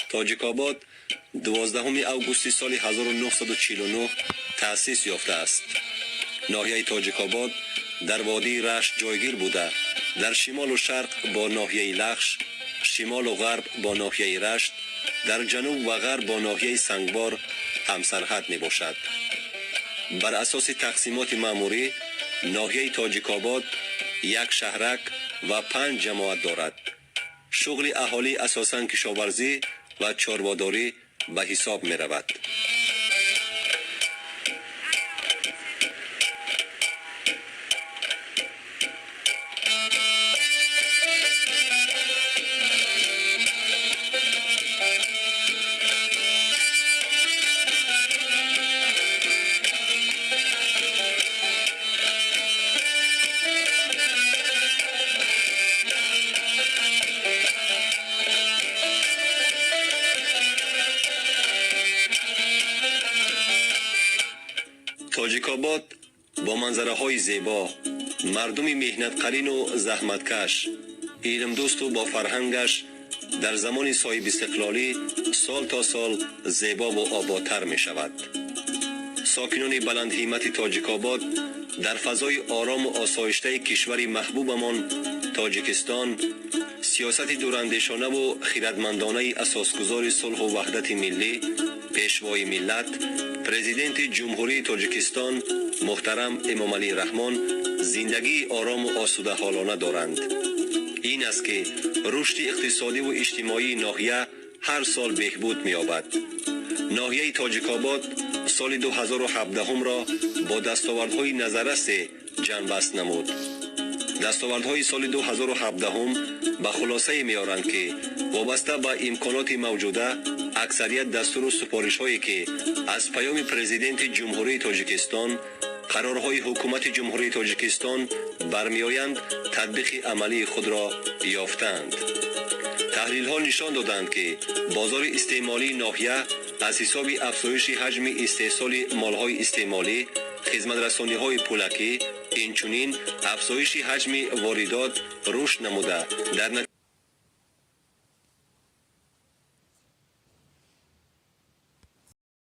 تاجیک‌آباد 12 اوگوست سال 1949 تأسیس یافته است. ناحیه تاجیک‌آباد در وادی رشت جایگیر بوده در شمال و شرق با ناحیه لخش، شمال و غرب با ناحیه رشت، در جنوب و غرب با ناحیه سنگبار همسرحد می باشد. بر اساس تقسیمات مأموری ناحیه تاجیک‌آباد یک شهرک و 5 جماعت دارد. شغل اهالی اساساً کشاورزی و چارواداری به حساب می رود. تاجیک‌آباد با منظره های زیبا، مردم مهنت قرین و زحمتکش، علم دوست و با فرهنگش در زمان صاحب استقلالی سال تا سال زیبا و آبادتر می شود. ساکنان بلند همت تاجیک‌آباد در فضای آرام و آسایشته کشور محبوبمان تاجیکستان سیاست دوراندیشانه و خردمندانه اساسگزار صلح و وحدت ملی، پیشوای ملت، پرزیدنت جمهوری تاجیکستان محترم امام علی رحمان زندگی آرام و آسوده حالانه دارند. این است که رشد اقتصادی و اجتماعی ناحیه هر سال بهبود می‌یابد. ناحیه تاجیک‌آباد سال 2017 را با دستاوردهای نظررس جنبست نمود. دستاوردهای سال 2017 به خلاصه می‌آورند که وابسته به امکانات موجوده اکثریت دستور و سفارش‌هایی که از پیام پرزیدنت جمهوری تاجیکستان، قرارهای حکومت جمهوری تاجیکستان برمی‌آیند تطبیق عملی خود را یافتند. تحلیل‌ها نشان دادند که بازار استعمالی ناحیه از حساب افزایش حجم استحصال مال‌های استعمالی، خدمت‌رسانی‌های پولکی، اینچنین افزایش حجم واردات رشد نموده در